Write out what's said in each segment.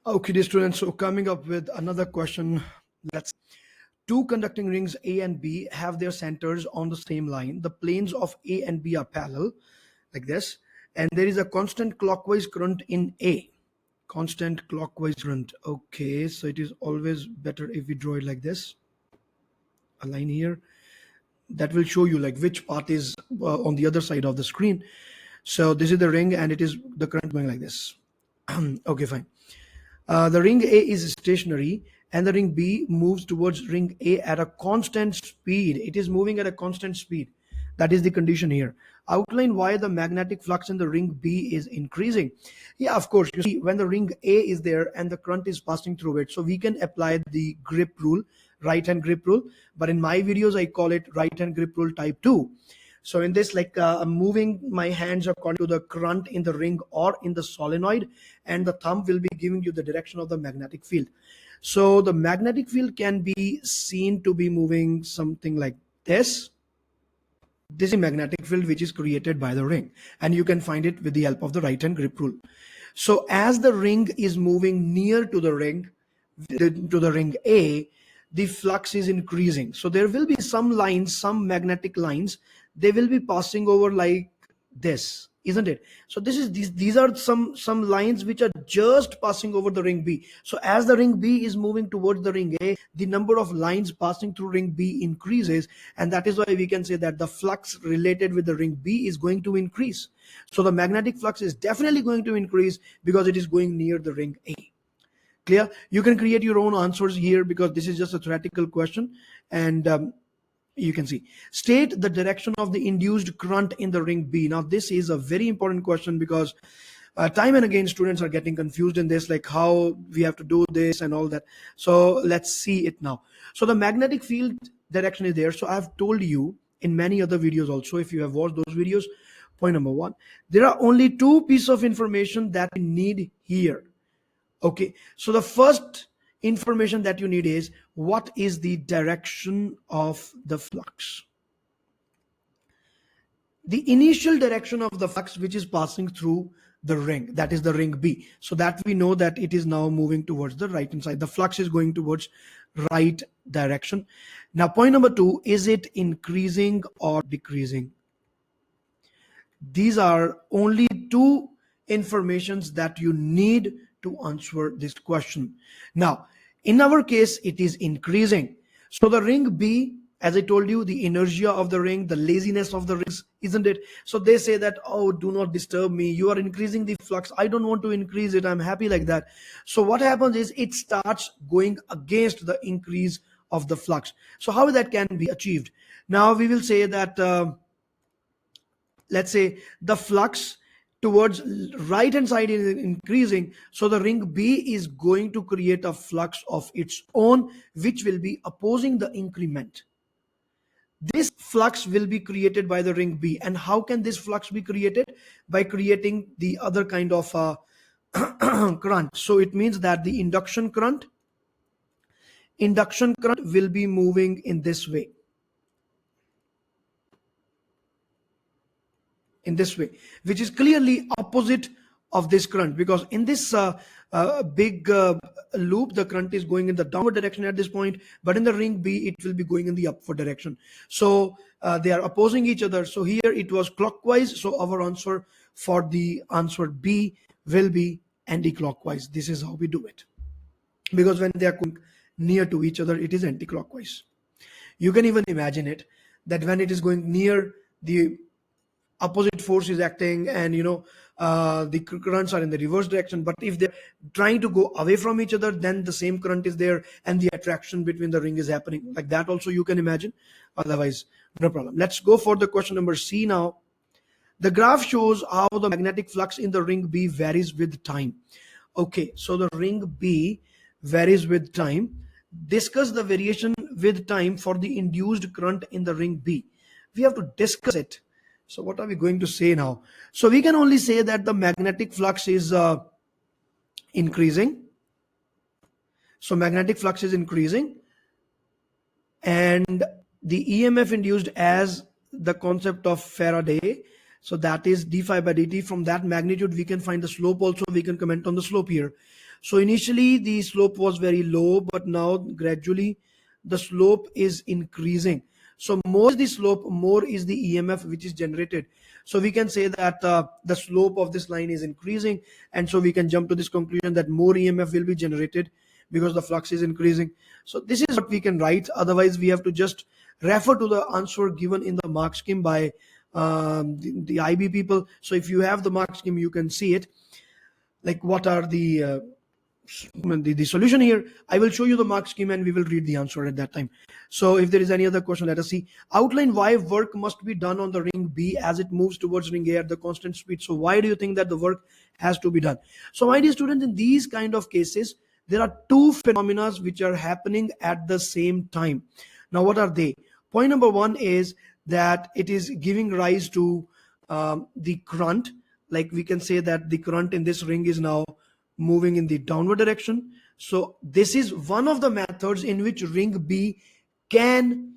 Okay, dear students, so coming up with another question. Let's Two conducting rings A and B have their centers on the same line. The planes of A and B are parallel, like this, and there is a constant clockwise current in A. Constant clockwise current. Okay, so it is always better if we draw it like this. A line here that will show you like which part is on the other side of the screen. So this is the ring, and it is the current going like this. Okay, fine. The ring A is stationary and the ring B moves towards ring A at a constant speed. It is moving at a constant speed. That is the condition here. Outline why the magnetic flux in the ring B is increasing. Yeah, of course. You see, when the ring A is there and the current is passing through it, so we can apply the grip rule, right hand grip rule. But in my videos, I call it right hand grip rule type 2. So in this, like I'm moving my hands according to the current in the ring or in the solenoid, and the thumb will be giving you the direction of the magnetic field. So the magnetic field can be seen to be moving something like this. This is magnetic field which is created by the ring, and you can find it with the help of the right hand grip rule. So as the ring is moving near to the ring A, the flux is increasing. So there will be some lines, some magnetic lines, they will be passing over like this, isn't it? So these are some lines which are just passing over the ring B. So as the ring B is moving towards the ring A, the number of lines passing through ring B increases, and that is why we can say that the flux related with the ring B is going to increase. So the magnetic flux is definitely going to increase because it is going near the ring A. Clear? You can create your own answers here because this is just a theoretical question, and you can see. State the direction of the induced current in the ring B. Now this is a very important question because time and again students are getting confused in this, like how we have to do this and all that. So let's see it now. So the magnetic field direction is there. So I've told you in many other videos also, if you have watched those videos. Point number one, there are only two pieces of information that we need here. Okay, so the first information that you need is what is the direction of the flux. The initial direction of the flux which is passing through the ring, that is the ring B. So that we know that it is now moving towards the right hand side. The flux is going towards right direction. Now point number two, is it increasing or decreasing? These are only two informations that you need to answer this question. Now, in our case, it is increasing. So the ring B, as I told you, the inertia of the ring, the laziness of the rings, isn't it? So they say that, oh, do not disturb me. You are increasing the flux. I don't want to increase it. I'm happy like that. So what happens is it starts going against the increase of the flux. So how that can be achieved? Now we will say that let's say the flux towards right hand side is increasing, so the ring B is going to create a flux of its own which will be opposing the increment. This flux will be created by the ring B. And how can this flux be created? By creating the other kind of current. So it means that the induction current will be moving in this way, which is clearly opposite of this current, because in this big loop the current is going in the downward direction at this point, but in the ring B it will be going in the upward direction. So they are opposing each other. So here it was clockwise, so our answer for the answer B will be anti-clockwise. This is how we do it, because when they are going near to each other it is anti-clockwise. You can even imagine it that when it is going near, the opposite force is acting, and the currents are in the reverse direction. But if they're trying to go away from each other, then the same current is there and the attraction between the ring is happening. Like that also you can imagine. Otherwise, no problem. Let's go for the question number C now. The graph shows how the magnetic flux in the ring B varies with time. Okay, so the ring B varies with time. Discuss the variation with time for the induced current in the ring B. We have to discuss it. So what are we going to say now? So we can only say that the magnetic flux is increasing. So magnetic flux is increasing, and the EMF induced, as the concept of Faraday, So that is d phi by dt. From that magnitude, we can find the slope also. We can comment on the slope here. So initially the slope was very low, but now gradually the slope is increasing. So more is the slope, more is the EMF which is generated. So we can say that the slope of this line is increasing, and so we can jump to this conclusion that more EMF will be generated because the flux is increasing. So this is what we can write. Otherwise, we have to just refer to the answer given in the mark scheme by the IB people. So if you have the mark scheme, you can see it. Like what are the solution here. I will show you the mark scheme and we will read the answer at that time. So if there is any other question, let us see. Outline why work must be done on the ring B as it moves towards ring A at the constant speed. So why do you think that the work has to be done? So my dear students, in these kind of cases, there are two phenomena which are happening at the same time. Now what are they? Point number one is that it is giving rise to the current. Like we can say that the current in this ring is now moving in the downward direction. So this is one of the methods in which ring B can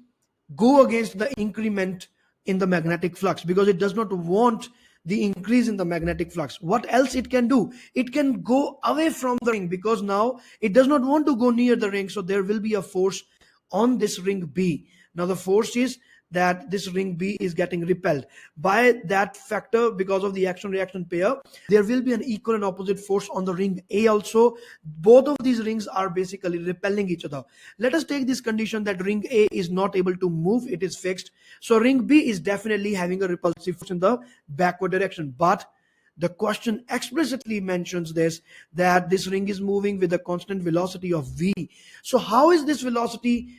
go against the increment in the magnetic flux, because it does not want the increase in the magnetic flux. What else it can do? It can go away from the ring, because now it does not want to go near the ring. So there will be a force on this ring B. Now the force is that this ring B is getting repelled by that factor. Because of the action reaction pair, there will be an equal and opposite force on the ring A also. Both of these rings are basically repelling each other. Let us take this condition that ring A is not able to move, it is fixed. So ring B is definitely having a repulsive force in the backward direction. But the question explicitly mentions this, that this ring is moving with a constant velocity of v. So how is this velocity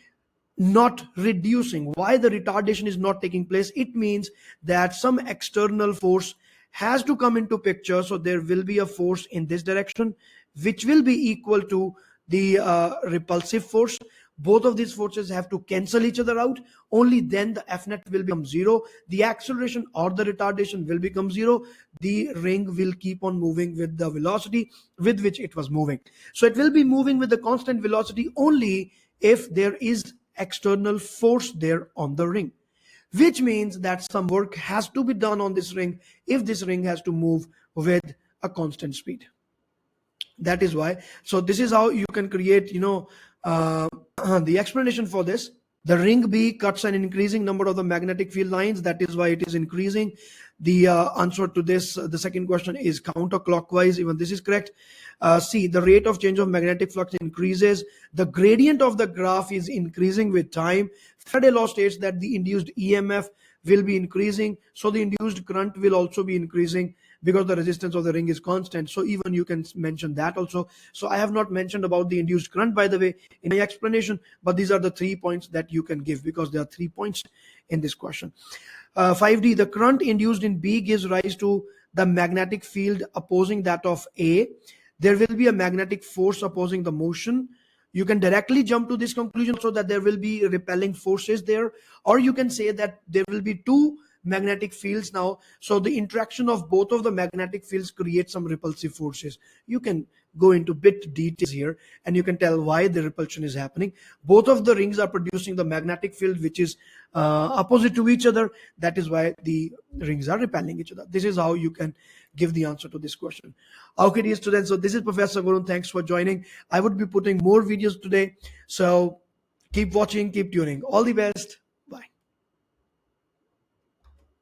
not reducing? Why the retardation is not taking place? It means that some external force has to come into picture. So there will be a force in this direction which will be equal to the repulsive force. Both of these forces have to cancel each other out. Only then the F net will become zero. The acceleration or the retardation will become zero. The ring will keep on moving with the velocity with which it was moving. So it will be moving with the constant velocity only if there is external force there on the ring, which means that some work has to be done on this ring if this ring has to move with a constant speed. That is why. So this is how you can create, the explanation for this. The ring B cuts an increasing number of the magnetic field lines. That is why it is increasing. The answer to this, the second question, is counterclockwise. Even this is correct. C, the rate of change of magnetic flux increases. The gradient of the graph is increasing with time. Faraday law states that the induced EMF will be increasing. So the induced current will also be increasing because the resistance of the ring is constant. So even you can mention that also. So I have not mentioned about the induced current, by the way, in my explanation, but these are the 3 points that you can give, because there are 3 points in this question. 5D, the current induced in B gives rise to the magnetic field opposing that of A. There will be a magnetic force opposing the motion. You can directly jump to this conclusion so that there will be repelling forces there, or you can say that there will be two magnetic fields now. So the interaction of both of the magnetic fields creates some repulsive forces. You can go into bit details here and you can tell why the repulsion is happening. Both of the rings are producing the magnetic field which is opposite to each other. That is why the rings are repelling each other. This is how you can give the answer to this question. Okay, dear students, so this is Professor Gurun. Thanks for joining. I would be putting more videos today, so keep watching, keep tuning. All the best.